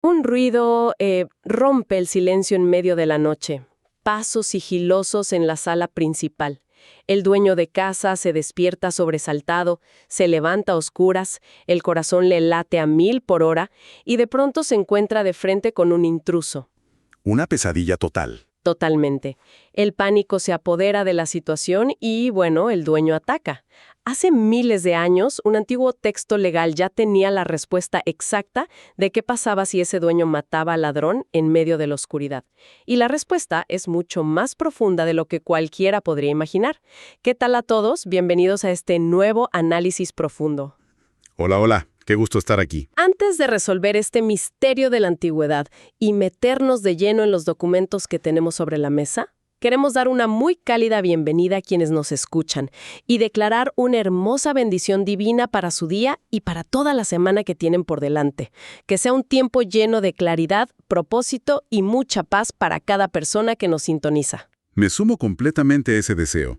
Un ruido rompe el silencio en medio de la noche. Pasos sigilosos en la sala principal. El dueño de casa se despierta sobresaltado, se levanta a oscuras, el corazón le late a 1000 por hora y de pronto se encuentra de frente con un intruso. Una pesadilla total. Totalmente. El pánico se apodera de la situación y, bueno, el dueño ataca. Hace miles de años, un antiguo texto legal ya tenía la respuesta exacta de qué pasaba si ese dueño mataba al ladrón en medio de la oscuridad. Y la respuesta es mucho más profunda de lo que cualquiera podría imaginar. ¿Qué tal a todos? Bienvenidos a este nuevo análisis profundo. Hola, hola. Qué gusto estar aquí. Antes de resolver este misterio de la antigüedad y meternos de lleno en los documentos que tenemos sobre la mesa, queremos dar una muy cálida bienvenida a quienes nos escuchan y declarar una hermosa bendición divina para su día y para toda la semana que tienen por delante. Que sea un tiempo lleno de claridad, propósito y mucha paz para cada persona que nos sintoniza. Me sumo completamente a ese deseo.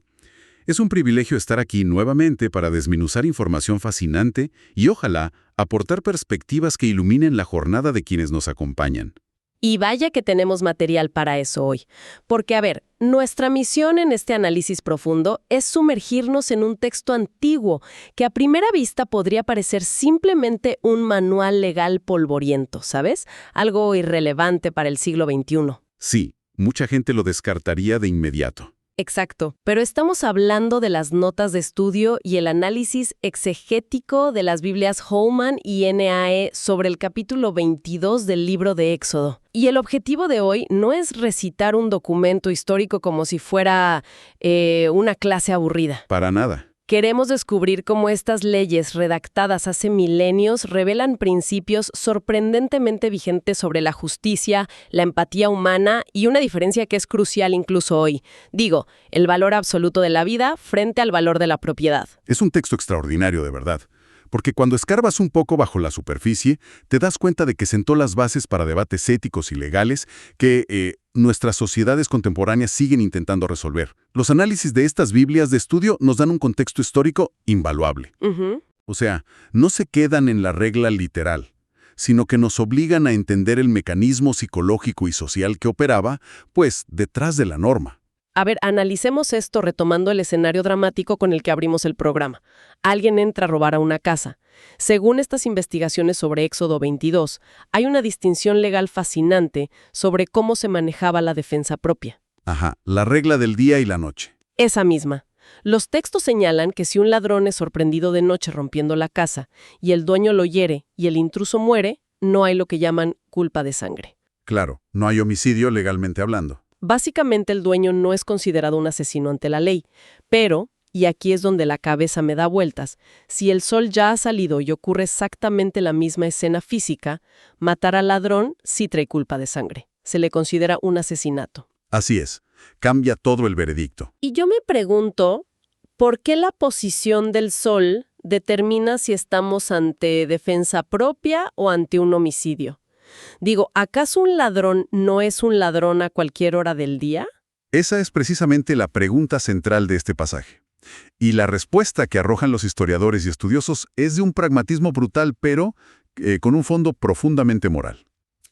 Es un privilegio estar aquí nuevamente para desmenuzar información fascinante y ojalá aportar perspectivas que iluminen la jornada de quienes nos acompañan. Y vaya que tenemos material para eso hoy. Porque, a ver, nuestra misión en este análisis profundo es sumergirnos en un texto antiguo que a primera vista podría parecer simplemente un manual legal polvoriento, ¿sabes? Algo irrelevante para el siglo XXI. Sí, mucha gente lo descartaría de inmediato. Exacto, pero estamos hablando de las notas de estudio y el análisis exegético de las Biblias Holman y NAE sobre el capítulo 22 del libro de Éxodo. Y el objetivo de hoy no es recitar un documento histórico como si fuera una clase aburrida. Para nada. Queremos descubrir cómo estas leyes redactadas hace milenios revelan principios sorprendentemente vigentes sobre la justicia, la empatía humana y una diferencia que es crucial incluso hoy. Digo, el valor absoluto de la vida frente al valor de la propiedad. Es un texto extraordinario, de verdad. Porque cuando escarbas un poco bajo la superficie, te das cuenta de que sentó las bases para debates éticos y legales que nuestras sociedades contemporáneas siguen intentando resolver. Los análisis de estas Biblias de estudio nos dan un contexto histórico invaluable. O sea, no se quedan en la regla literal, sino que nos obligan a entender el mecanismo psicológico y social que operaba, pues, detrás de la norma. A ver, analicemos esto retomando el escenario dramático con el que abrimos el programa. Alguien entra a robar a una casa. Según estas investigaciones sobre Éxodo 22, hay una distinción legal fascinante sobre cómo se manejaba la defensa propia. Ajá, la regla del día y la noche. Esa misma. Los textos señalan que si un ladrón es sorprendido de noche rompiendo la casa y el dueño lo hiere y el intruso muere, no hay lo que llaman culpa de sangre. Claro, no hay homicidio legalmente hablando. Básicamente el dueño no es considerado un asesino ante la ley, pero, y aquí es donde la cabeza me da vueltas, si el sol ya ha salido y ocurre exactamente la misma escena física, matar al ladrón sí trae culpa de sangre. Se le considera un asesinato. Así es, cambia todo el veredicto. Y yo me pregunto, ¿por qué la posición del sol determina si estamos ante defensa propia o ante un homicidio? Digo, ¿acaso un ladrón no es un ladrón a cualquier hora del día? Esa es precisamente la pregunta central de este pasaje. Y la respuesta que arrojan los historiadores y estudiosos es de un pragmatismo brutal, pero con un fondo profundamente moral.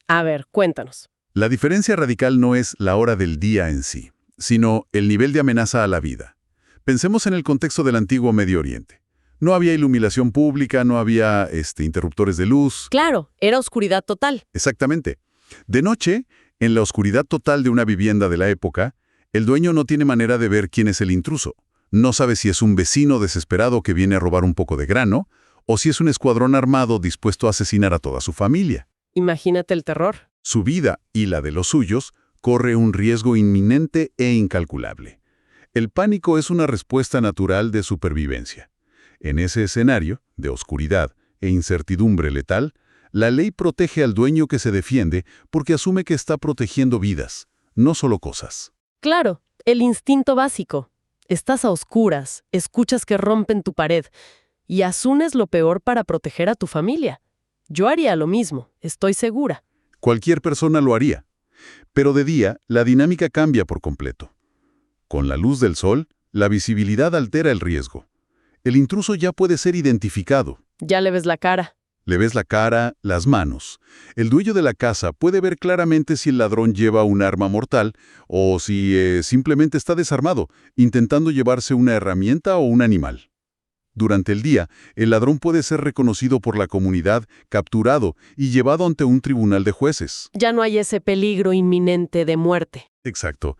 A ver, cuéntanos. La diferencia radical no es la hora del día en sí, sino el nivel de amenaza a la vida. Pensemos en el contexto del antiguo Medio Oriente. No había iluminación pública, no había interruptores de luz. Claro, era oscuridad total. Exactamente. De noche, en la oscuridad total de una vivienda de la época, el dueño no tiene manera de ver quién es el intruso. No sabe si es un vecino desesperado que viene a robar un poco de grano, o si es un escuadrón armado dispuesto a asesinar a toda su familia. Imagínate el terror. Su vida y la de los suyos corre un riesgo inminente e incalculable. El pánico es una respuesta natural de supervivencia. En ese escenario, de oscuridad e incertidumbre letal, la ley protege al dueño que se defiende porque asume que está protegiendo vidas, no solo cosas. Claro, el instinto básico. Estás a oscuras, escuchas que rompen tu pared y asumes lo peor para proteger a tu familia. Yo haría lo mismo, estoy segura. Cualquier persona lo haría. Pero de día, la dinámica cambia por completo. Con la luz del sol, la visibilidad altera el riesgo. El intruso ya puede ser identificado. Ya le ves la cara. Le ves la cara, las manos. El dueño de la casa puede ver claramente si el ladrón lleva un arma mortal o si simplemente está desarmado, intentando llevarse una herramienta o un animal. Durante el día, el ladrón puede ser reconocido por la comunidad, capturado y llevado ante un tribunal de jueces. Ya no hay ese peligro inminente de muerte. Exacto.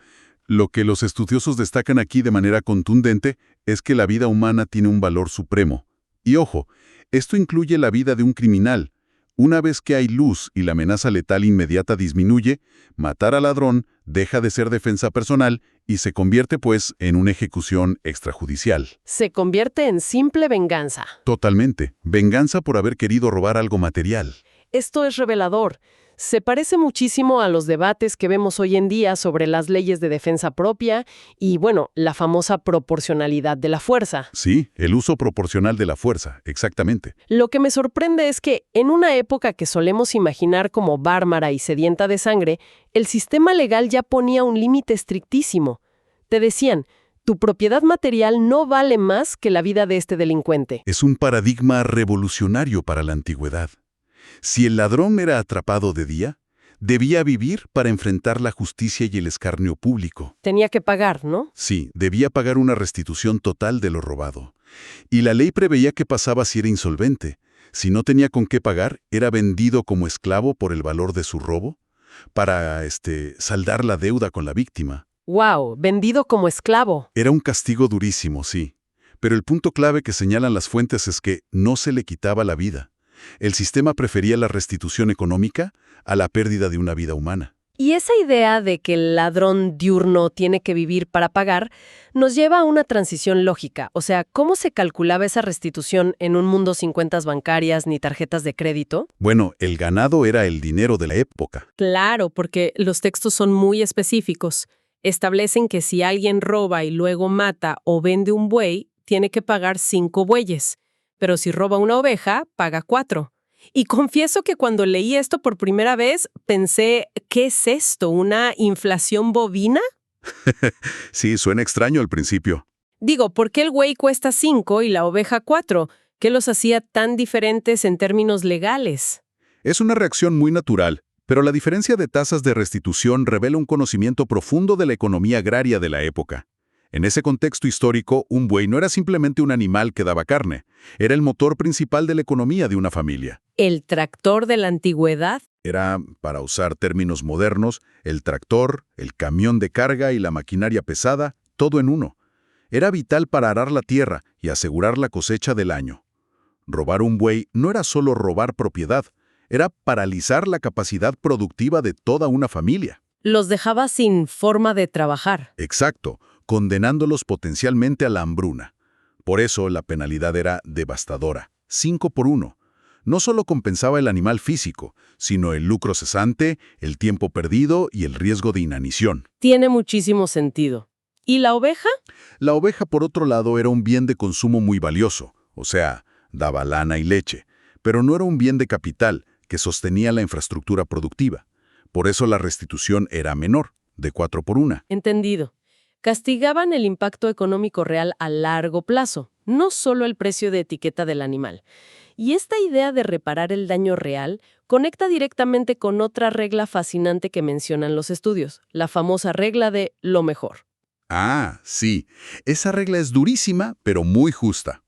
Lo que los estudiosos destacan aquí de manera contundente es que la vida humana tiene un valor supremo. Y ojo, esto incluye la vida de un criminal. Una vez que hay luz y la amenaza letal inmediata disminuye, matar al ladrón deja de ser defensa personal y se convierte, pues, en una ejecución extrajudicial. Se convierte en simple venganza. Totalmente. Venganza por haber querido robar algo material. Esto es revelador. Se parece muchísimo a los debates que vemos hoy en día sobre las leyes de defensa propia y, bueno, la famosa proporcionalidad de la fuerza. Sí, el uso proporcional de la fuerza, exactamente. Lo que me sorprende es que, en una época que solemos imaginar como bárbara y sedienta de sangre, el sistema legal ya ponía un límite estrictísimo. Te decían, tu propiedad material no vale más que la vida de este delincuente. Es un paradigma revolucionario para la antigüedad. Si el ladrón era atrapado de día, debía vivir para enfrentar la justicia y el escarnio público. Tenía que pagar, ¿no? Sí, debía pagar una restitución total de lo robado. Y la ley preveía qué pasaba si era insolvente. Si no tenía con qué pagar, era vendido como esclavo por el valor de su robo para, saldar la deuda con la víctima. ¡Wow! Vendido como esclavo. Era un castigo durísimo, sí. Pero el punto clave que señalan las fuentes es que no se le quitaba la vida. El sistema prefería la restitución económica a la pérdida de una vida humana. Y esa idea de que el ladrón diurno tiene que vivir para pagar nos lleva a una transición lógica. O sea, ¿cómo se calculaba esa restitución en un mundo sin cuentas bancarias ni tarjetas de crédito? Bueno, el ganado era el dinero de la época. Claro, porque los textos son muy específicos. Establecen que si alguien roba y luego mata o vende un buey, tiene que pagar 5 bueyes. Pero si roba una oveja, paga 4. Y confieso que cuando leí esto por primera vez, pensé, ¿qué es esto? ¿Una inflación bovina? Sí, suena extraño al principio. Digo, ¿por qué el buey cuesta 5 y la oveja 4? ¿Qué los hacía tan diferentes en términos legales? Es una reacción muy natural, pero la diferencia de tasas de restitución revela un conocimiento profundo de la economía agraria de la época. En ese contexto histórico, un buey no era simplemente un animal que daba carne, era el motor principal de la economía de una familia. ¿El tractor de la antigüedad? Era, para usar términos modernos, el tractor, el camión de carga y la maquinaria pesada, todo en uno. Era vital para arar la tierra y asegurar la cosecha del año. Robar un buey no era solo robar propiedad, era paralizar la capacidad productiva de toda una familia. Los dejaba sin forma de trabajar. Exacto, condenándolos potencialmente a la hambruna. Por eso la penalidad era devastadora, 5 por 1. No solo compensaba el animal físico, sino el lucro cesante, el tiempo perdido y el riesgo de inanición. Tiene muchísimo sentido. ¿Y la oveja? La oveja, por otro lado, era un bien de consumo muy valioso, o sea, daba lana y leche, pero no era un bien de capital que sostenía la infraestructura productiva. Por eso la restitución era menor, de 4 por 1. Entendido. Castigaban el impacto económico real a largo plazo, no solo el precio de etiqueta del animal. Y esta idea de reparar el daño real conecta directamente con otra regla fascinante que mencionan los estudios, la famosa regla de lo mejor. Ah, sí. Esa regla es durísima, pero muy justa.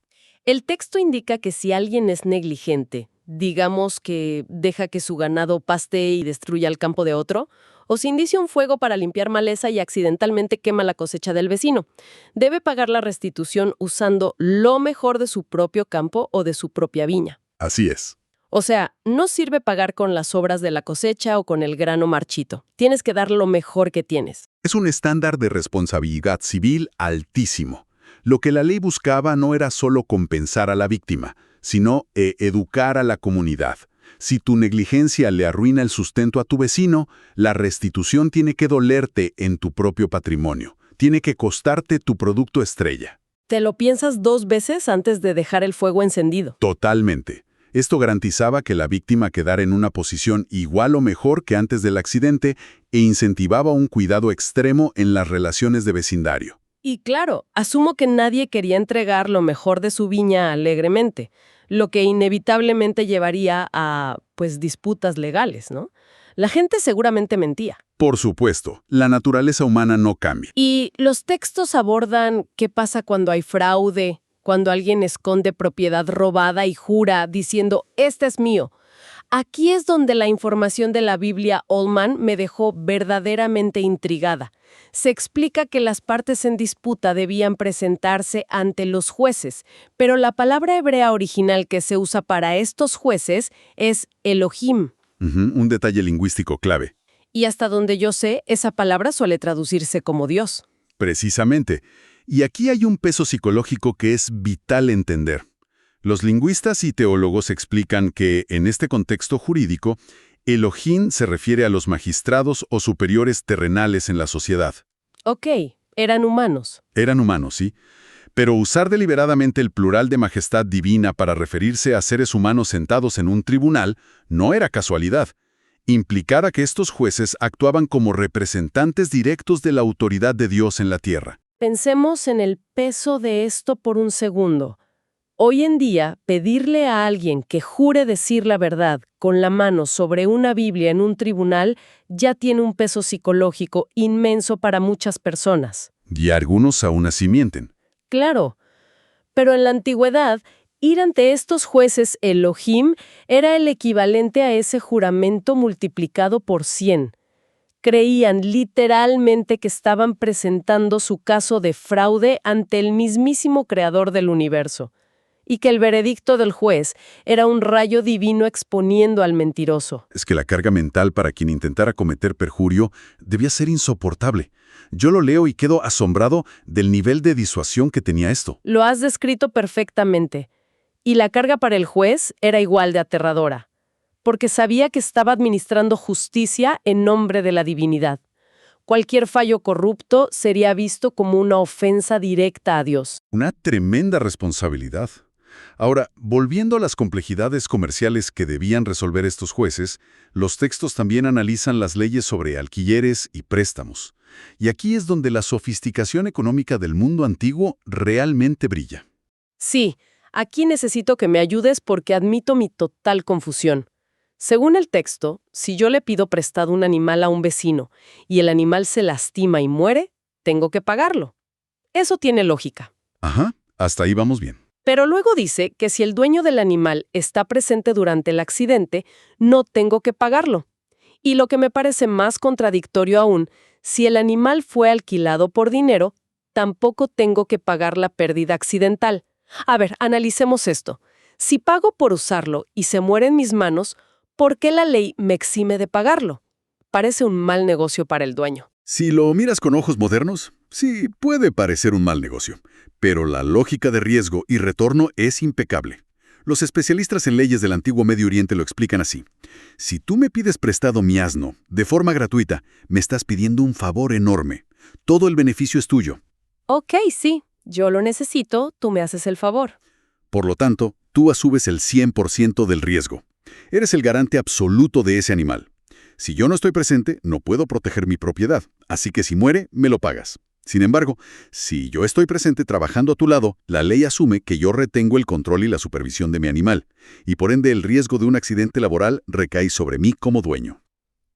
El texto indica que si alguien es negligente, digamos que deja que su ganado paste y destruya el campo de otro, o si inicia un fuego para limpiar maleza y accidentalmente quema la cosecha del vecino, debe pagar la restitución usando lo mejor de su propio campo o de su propia viña. Así es. O sea, no sirve pagar con las sobras de la cosecha o con el grano marchito. Tienes que dar lo mejor que tienes. Es un estándar de responsabilidad civil altísimo. Lo que la ley buscaba no era solo compensar a la víctima, sino educar a la comunidad. Si tu negligencia le arruina el sustento a tu vecino, la restitución tiene que dolerte en tu propio patrimonio. Tiene que costarte tu producto estrella. ¿Te lo piensas 2 veces antes de dejar el fuego encendido? Totalmente. Esto garantizaba que la víctima quedara en una posición igual o mejor que antes del accidente e incentivaba un cuidado extremo en las relaciones de vecindario. Y claro, asumo que nadie quería entregar lo mejor de su viña alegremente. lo que inevitablemente llevaría a, pues, disputas legales, ¿no? La gente seguramente mentía. Por supuesto, la naturaleza humana no cambia. Y los textos abordan qué pasa cuando hay fraude, cuando alguien esconde propiedad robada y jura diciendo, este es mío. Aquí es donde la información de la Biblia Allman me dejó verdaderamente intrigada. Se explica que las partes en disputa debían presentarse ante los jueces, pero la palabra hebrea original que se usa para estos jueces es Elohim. Un detalle lingüístico clave. Y hasta donde yo sé, esa palabra suele traducirse como Dios. Precisamente. Y aquí hay un peso psicológico que es vital entender. Los lingüistas y teólogos explican que, en este contexto jurídico, Elohim se refiere a los magistrados o superiores terrenales en la sociedad. Ok, eran humanos. Eran humanos, sí. Pero usar deliberadamente el plural de majestad divina para referirse a seres humanos sentados en un tribunal no era casualidad. Implicara que estos jueces actuaban como representantes directos de la autoridad de Dios en la tierra. Pensemos en el peso de esto por un segundo. Hoy en día, pedirle a alguien que jure decir la verdad con la mano sobre una Biblia en un tribunal ya tiene un peso psicológico inmenso para muchas personas. Y algunos aún así mienten. Claro, pero en la antigüedad, ir ante estos jueces Elohim era el equivalente a ese juramento multiplicado por 100. Creían literalmente que estaban presentando su caso de fraude ante el mismísimo creador del universo, y que el veredicto del juez era un rayo divino exponiendo al mentiroso. Es que la carga mental para quien intentara cometer perjurio debía ser insoportable. Yo lo leo y quedo asombrado del nivel de disuasión que tenía esto. Lo has descrito perfectamente. Y la carga para el juez era igual de aterradora, porque sabía que estaba administrando justicia en nombre de la divinidad. Cualquier fallo corrupto sería visto como una ofensa directa a Dios. Una tremenda responsabilidad. Ahora, volviendo a las complejidades comerciales que debían resolver estos jueces, los textos también analizan las leyes sobre alquileres y préstamos. Y aquí es donde la sofisticación económica del mundo antiguo realmente brilla. Sí, aquí necesito que me ayudes porque admito mi total confusión. Según el texto, si yo le pido prestado un animal a un vecino y el animal se lastima y muere, tengo que pagarlo. Eso tiene lógica. Ajá, hasta ahí vamos bien. Pero luego dice que si el dueño del animal está presente durante el accidente, no tengo que pagarlo. Y lo que me parece más contradictorio aún, si el animal fue alquilado por dinero, tampoco tengo que pagar la pérdida accidental. A ver, analicemos esto. Si pago por usarlo y se muere en mis manos, ¿por qué la ley me exime de pagarlo? Parece un mal negocio para el dueño. Si lo miras con ojos modernos, sí, puede parecer un mal negocio, pero la lógica de riesgo y retorno es impecable. Los especialistas en leyes del antiguo Medio Oriente lo explican así. Si tú me pides prestado mi asno, de forma gratuita, me estás pidiendo un favor enorme. Todo el beneficio es tuyo. Ok, sí, yo lo necesito, tú me haces el favor. Por lo tanto, tú asumes el 100% del riesgo. Eres el garante absoluto de ese animal. Si yo no estoy presente, no puedo proteger mi propiedad, así que si muere, me lo pagas. Sin embargo, si yo estoy presente trabajando a tu lado, la ley asume que yo retengo el control y la supervisión de mi animal, y por ende el riesgo de un accidente laboral recae sobre mí como dueño.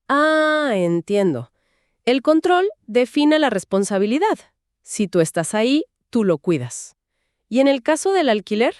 Ah, entiendo. El control define la responsabilidad. Si tú estás ahí, tú lo cuidas. ¿Y en el caso del alquiler?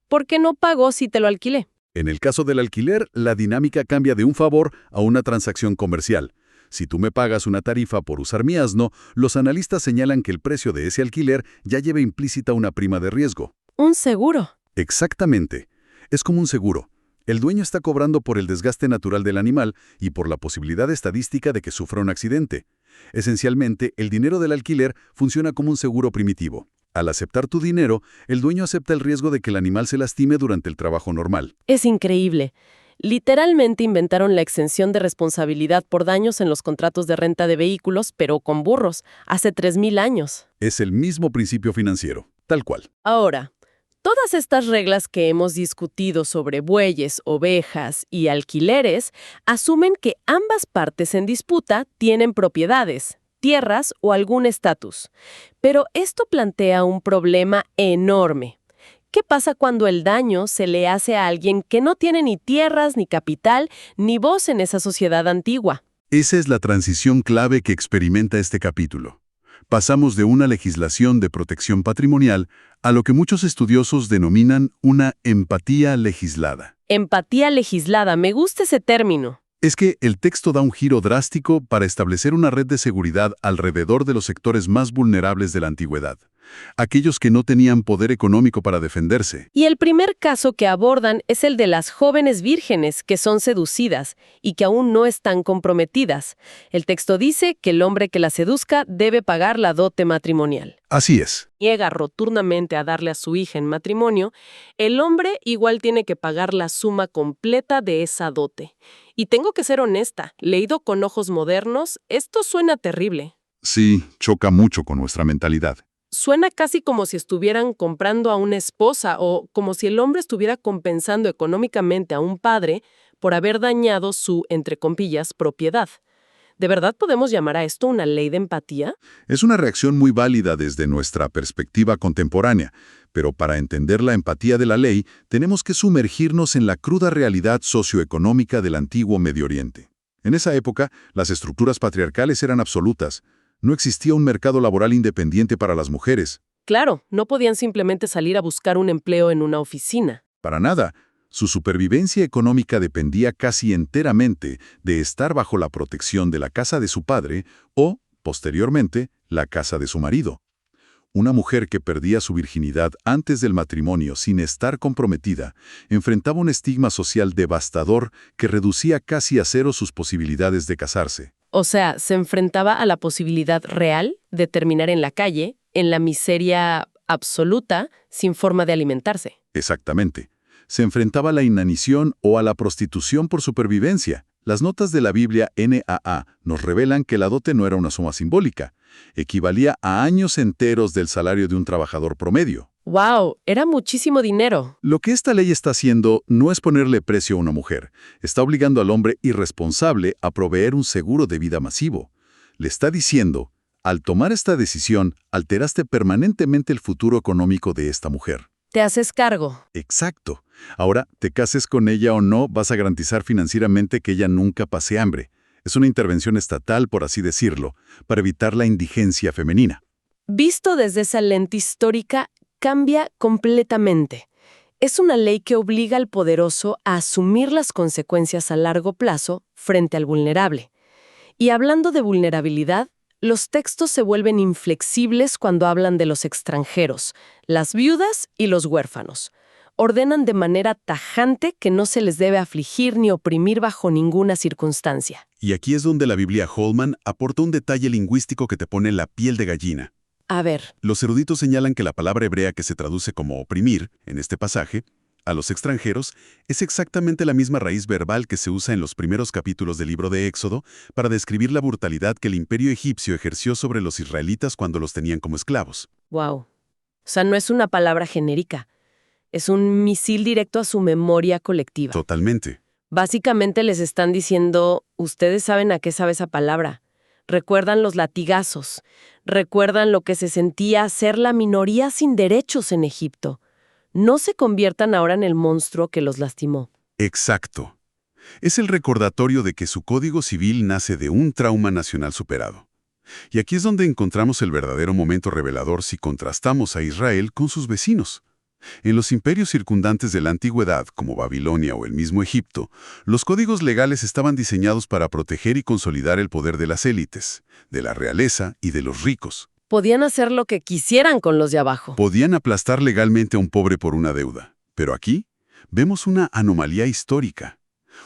¿Por qué no pago si te lo alquilé? En el caso del alquiler, la dinámica cambia de un favor a una transacción comercial. Si tú me pagas una tarifa por usar mi asno, los analistas señalan que el precio de ese alquiler ya lleva implícita una prima de riesgo. Un seguro. Exactamente. Es como un seguro. El dueño está cobrando por el desgaste natural del animal y por la posibilidad estadística de que sufra un accidente. Esencialmente, el dinero del alquiler funciona como un seguro primitivo. Al aceptar tu dinero, el dueño acepta el riesgo de que el animal se lastime durante el trabajo normal. Es increíble. Literalmente inventaron la exención de responsabilidad por daños en los contratos de renta de vehículos, pero con burros, hace 3000 años. Es el mismo principio financiero, tal cual. Ahora, todas estas reglas que hemos discutido sobre bueyes, ovejas y alquileres asumen que ambas partes en disputa tienen propiedades, tierras o algún estatus. Pero esto plantea un problema enorme. ¿Qué pasa cuando el daño se le hace a alguien que no tiene ni tierras, ni capital, ni voz en esa sociedad antigua? Esa es la transición clave que experimenta este capítulo. Pasamos de una legislación de protección patrimonial a lo que muchos estudiosos denominan una empatía legislada. Empatía legislada, me gusta ese término. Es que el texto da un giro drástico para establecer una red de seguridad alrededor de los sectores más vulnerables de la antigüedad, aquellos que no tenían poder económico para defenderse. Y el primer caso que abordan es el de las jóvenes vírgenes que son seducidas y que aún no están comprometidas. El texto dice que el hombre que las seduzca debe pagar la dote matrimonial. Así es. Niega rotundamente a darle a su hija en matrimonio, el hombre igual tiene que pagar la suma completa de esa dote. Y tengo que ser honesta, leído con ojos modernos, esto suena terrible. Sí, choca mucho con nuestra mentalidad. Suena casi como si estuvieran comprando a una esposa o como si el hombre estuviera compensando económicamente a un padre por haber dañado su, entre comillas, propiedad. ¿De verdad podemos llamar a esto una ley de empatía? Es una reacción muy válida desde nuestra perspectiva contemporánea, pero para entender la empatía de la ley, tenemos que sumergirnos en la cruda realidad socioeconómica del antiguo Medio Oriente. En esa época, las estructuras patriarcales eran absolutas. No existía un mercado laboral independiente para las mujeres. Claro, no podían simplemente salir a buscar un empleo en una oficina. Para nada. Su supervivencia económica dependía casi enteramente de estar bajo la protección de la casa de su padre o, posteriormente, la casa de su marido. Una mujer que perdía su virginidad antes del matrimonio sin estar comprometida enfrentaba un estigma social devastador que reducía casi a cero sus posibilidades de casarse. O sea, se enfrentaba a la posibilidad real de terminar en la calle, en la miseria absoluta, sin forma de alimentarse. Exactamente. Se enfrentaba a la inanición o a la prostitución por supervivencia. Las notas de la Biblia NAA nos revelan que la dote no era una suma simbólica. Equivalía a años enteros del salario de un trabajador promedio. ¡Wow! Era muchísimo dinero. Lo que esta ley está haciendo no es ponerle precio a una mujer. Está obligando al hombre irresponsable a proveer un seguro de vida masivo. Le está diciendo, al tomar esta decisión, alteraste permanentemente el futuro económico de esta mujer. Te haces cargo. Exacto. Ahora, te cases con ella o no, vas a garantizar financieramente que ella nunca pase hambre. Es una intervención estatal, por así decirlo, para evitar la indigencia femenina. Visto desde esa lente histórica, cambia completamente. Es una ley que obliga al poderoso a asumir las consecuencias a largo plazo frente al vulnerable. Y hablando de vulnerabilidad, los textos se vuelven inflexibles cuando hablan de los extranjeros, las viudas y los huérfanos. Ordenan de manera tajante que no se les debe afligir ni oprimir bajo ninguna circunstancia. Y aquí es donde la Biblia Holman aporta un detalle lingüístico que te pone la piel de gallina. A ver, Los eruditos señalan que la palabra hebrea que se traduce como oprimir, en este pasaje, a los extranjeros, es exactamente la misma raíz verbal que se usa en los primeros capítulos del libro de Éxodo para describir la brutalidad que el imperio egipcio ejerció sobre los israelitas cuando los tenían como esclavos. wow. O sea, no es una palabra genérica. Es un misil directo a su memoria colectiva. Totalmente. Básicamente les están diciendo, ustedes saben a qué sabe esa palabra. Recuerdan los latigazos. Recuerdan lo que se sentía ser la minoría sin derechos en Egipto. No se conviertan ahora en el monstruo que los lastimó. Exacto. Es el recordatorio de que su código civil nace de un trauma nacional superado. Y aquí es donde encontramos el verdadero momento revelador si contrastamos a Israel con sus vecinos. En los imperios circundantes de la antigüedad, como Babilonia o el mismo Egipto, los códigos legales estaban diseñados para proteger y consolidar el poder de las élites, de la realeza y de los ricos. Podían hacer lo que quisieran con los de abajo. Podían aplastar legalmente a un pobre por una deuda. Pero aquí vemos una anomalía histórica,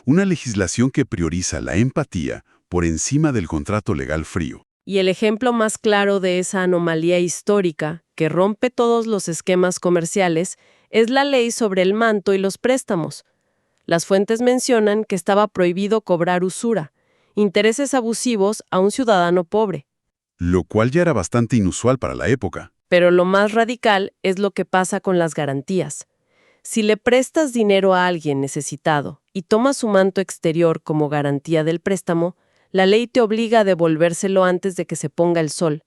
una legislación que prioriza la empatía por encima del contrato legal frío. Y el ejemplo más claro de esa anomalía histórica, que rompe todos los esquemas comerciales, es la ley sobre el manto y los préstamos. Las fuentes mencionan que estaba prohibido cobrar usura, intereses abusivos a un ciudadano pobre. Lo cual ya era bastante inusual para la época. Pero lo más radical es lo que pasa con las garantías. Si le prestas dinero a alguien necesitado y tomas su manto exterior como garantía del préstamo, la ley te obliga a devolvérselo antes de que se ponga el sol,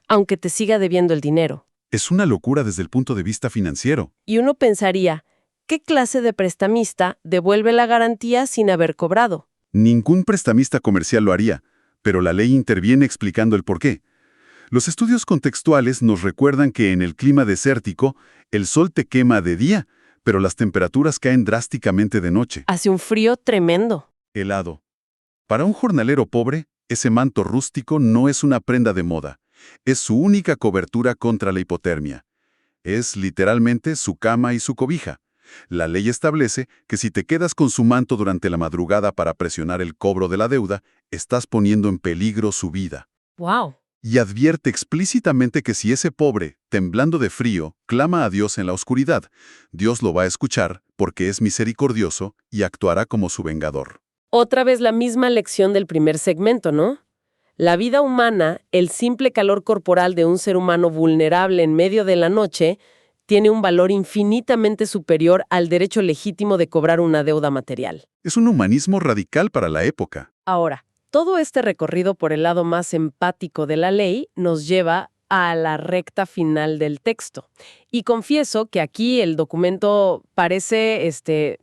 aunque te siga debiendo el dinero. Es una locura desde el punto de vista financiero. Y uno pensaría, ¿qué clase de prestamista devuelve la garantía sin haber cobrado? Ningún prestamista comercial lo haría, pero la ley interviene explicando el porqué. Los estudios contextuales nos recuerdan que en el clima desértico, el sol te quema de día, pero las temperaturas caen drásticamente de noche. Hace un frío tremendo. Helado. Para un jornalero pobre, ese manto rústico no es una prenda de moda. Es su única cobertura contra la hipotermia. Es literalmente su cama y su cobija. La ley establece que si te quedas con su manto durante la madrugada para presionar el cobro de la deuda, estás poniendo en peligro su vida. ¡Wow! Y advierte explícitamente que si ese pobre, temblando de frío, clama a Dios en la oscuridad, Dios lo va a escuchar porque es misericordioso y actuará como su vengador. Otra vez la misma lección del primer segmento, ¿no? La vida humana, el simple calor corporal de un ser humano vulnerable en medio de la noche, tiene un valor infinitamente superior al derecho legítimo de cobrar una deuda material. Es un humanismo radical para la época. Ahora, todo este recorrido por el lado más empático de la ley nos lleva a la recta final del texto. Y confieso que aquí el documento parece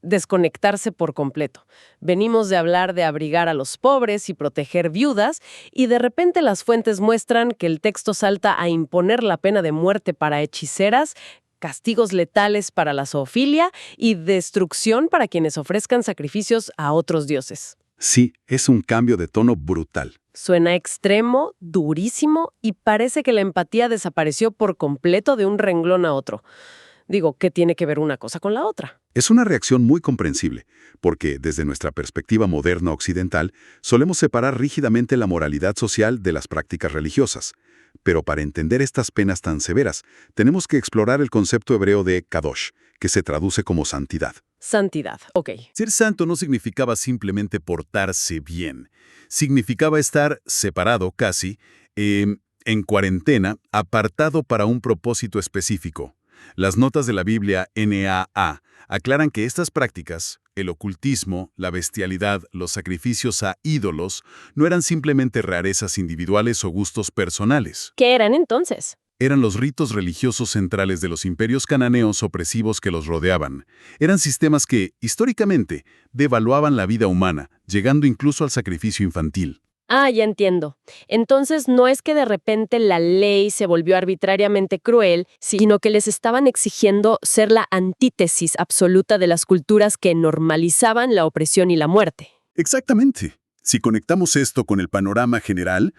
desconectarse por completo. Venimos de hablar de abrigar a los pobres y proteger viudas, y de repente las fuentes muestran que el texto salta a imponer la pena de muerte para hechiceras, castigos letales para la zoofilia y destrucción para quienes ofrezcan sacrificios a otros dioses. Sí, es un cambio de tono brutal. Suena extremo, durísimo, y parece que la empatía desapareció por completo de un renglón a otro. Digo, ¿qué tiene que ver una cosa con la otra? Es una reacción muy comprensible, porque desde nuestra perspectiva moderna occidental, solemos separar rígidamente la moralidad social de las prácticas religiosas. Pero para entender estas penas tan severas, tenemos que explorar el concepto hebreo de kadosh, que se traduce como santidad. Santidad, ok. Ser santo no significaba simplemente portarse bien. Significaba estar separado casi, en cuarentena, apartado para un propósito específico. Las notas de la Biblia NAA aclaran que estas prácticas, el ocultismo, la bestialidad, los sacrificios a ídolos, no eran simplemente rarezas individuales o gustos personales. ¿Qué eran entonces? Eran los ritos religiosos centrales de los imperios cananeos opresivos que los rodeaban. Eran sistemas que, históricamente, devaluaban la vida humana, llegando incluso al sacrificio infantil. Ah, ya entiendo. Entonces no es que de repente la ley se volvió arbitrariamente cruel, sino que les estaban exigiendo ser la antítesis absoluta de las culturas que normalizaban la opresión y la muerte. Exactamente. Si conectamos esto con el panorama general,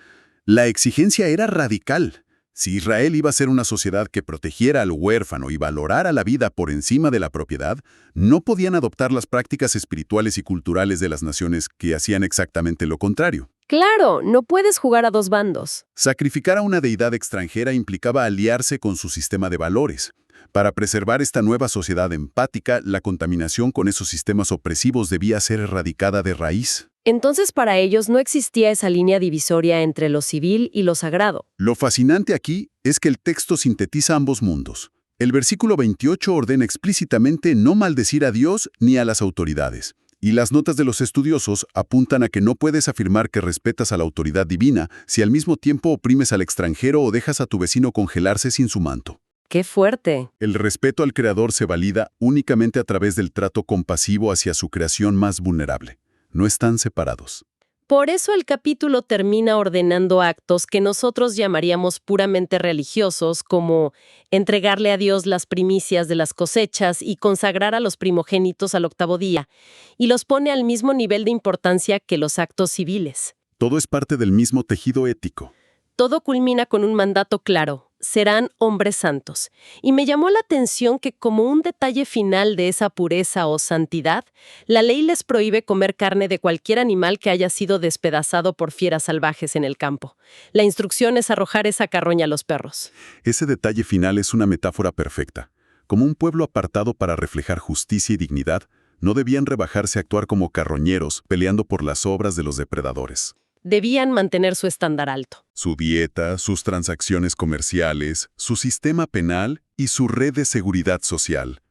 la exigencia era radical. Si Israel iba a ser una sociedad que protegiera al huérfano y valorara la vida por encima de la propiedad, no podían adoptar las prácticas espirituales y culturales de las naciones que hacían exactamente lo contrario. Claro, no puedes jugar a dos bandos. Sacrificar a una deidad extranjera implicaba aliarse con su sistema de valores. Para preservar esta nueva sociedad empática, la contaminación con esos sistemas opresivos debía ser erradicada de raíz. Entonces para ellos no existía esa línea divisoria entre lo civil y lo sagrado. Lo fascinante aquí es que el texto sintetiza ambos mundos. El versículo 28 ordena explícitamente no maldecir a Dios ni a las autoridades. Y las notas de los estudiosos apuntan a que no puedes afirmar que respetas a la autoridad divina si al mismo tiempo oprimes al extranjero o dejas a tu vecino congelarse sin su manto. ¡Qué fuerte! El respeto al Creador se valida únicamente a través del trato compasivo hacia su creación más vulnerable. No están separados. Por eso el capítulo termina ordenando actos que nosotros llamaríamos puramente religiosos, como entregarle a Dios las primicias de las cosechas y consagrar a los primogénitos al octavo día, y los pone al mismo nivel de importancia que los actos civiles. Todo es parte del mismo tejido ético. Todo culmina con un mandato claro: serán hombres santos. Y me llamó la atención que, como un detalle final de esa pureza o santidad, la ley les prohíbe comer carne de cualquier animal que haya sido despedazado por fieras salvajes en el campo. La instrucción es arrojar esa carroña a los perros. Ese detalle final es una metáfora perfecta. Como un pueblo apartado para reflejar justicia y dignidad, no debían rebajarse a actuar como carroñeros peleando por las obras de los depredadores. Debían mantener su estándar alto. Su dieta, sus transacciones comerciales, su sistema penal y su red de seguridad social.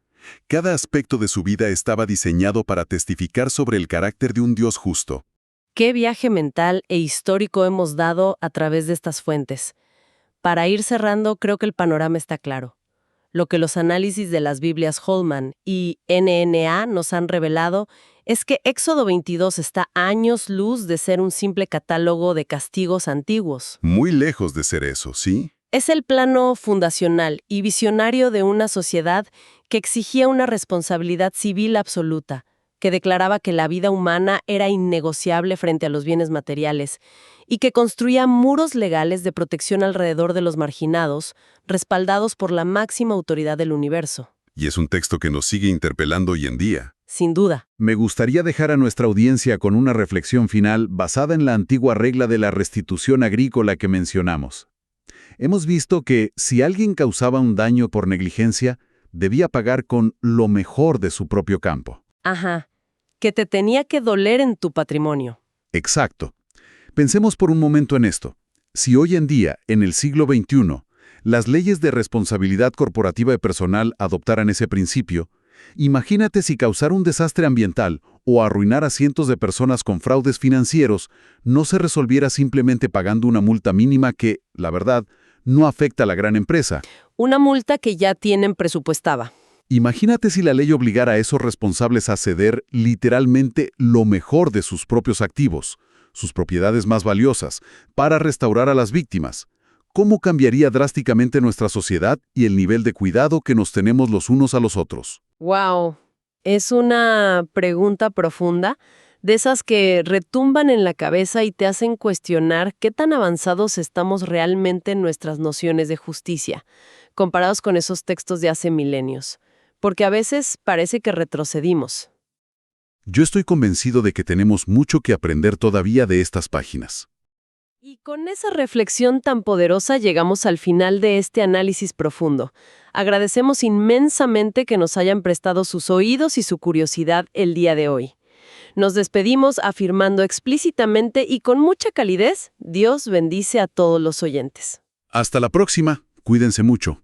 Cada aspecto de su vida estaba diseñado para testificar sobre el carácter de un Dios justo. ¿Qué viaje mental e histórico hemos dado a través de estas fuentes? Para ir cerrando, creo que el panorama está claro. Lo que los análisis de las Biblias Holman y NNA nos han revelado es que Éxodo 22 está a años luz de ser un simple catálogo de castigos antiguos. Muy lejos de ser eso, ¿sí? Es el plano fundacional y visionario de una sociedad que exigía una responsabilidad civil absoluta, que declaraba que la vida humana era innegociable frente a los bienes materiales y que construía muros legales de protección alrededor de los marginados, respaldados por la máxima autoridad del universo. Y es un texto que nos sigue interpelando hoy en día. Sin duda. Me gustaría dejar a nuestra audiencia con una reflexión final basada en la antigua regla de la restitución agrícola que mencionamos. Hemos visto que si alguien causaba un daño por negligencia, debía pagar con lo mejor de su propio campo. Ajá. Que te tenía que doler en tu patrimonio. Exacto. Pensemos por un momento en esto. Si hoy en día, en el siglo XXI, las leyes de responsabilidad corporativa y personal adoptaran ese principio, imagínate si causar un desastre ambiental o arruinar a cientos de personas con fraudes financieros no se resolviera simplemente pagando una multa mínima que, la verdad, no afecta a la gran empresa. Una multa que ya tienen presupuestada. Imagínate si la ley obligara a esos responsables a ceder literalmente lo mejor de sus propios activos, sus propiedades más valiosas, para restaurar a las víctimas. ¿Cómo cambiaría drásticamente nuestra sociedad y el nivel de cuidado que nos tenemos los unos a los otros? ¡Wow! Es una pregunta profunda, de esas que retumban en la cabeza y te hacen cuestionar qué tan avanzados estamos realmente en nuestras nociones de justicia, comparados con esos textos de hace milenios. Porque a veces parece que retrocedimos. Yo estoy convencido de que tenemos mucho que aprender todavía de estas páginas. Y con esa reflexión tan poderosa llegamos al final de este análisis profundo. Agradecemos inmensamente que nos hayan prestado sus oídos y su curiosidad el día de hoy. Nos despedimos afirmando explícitamente y con mucha calidez, Dios bendice a todos los oyentes. Hasta la próxima. Cuídense mucho.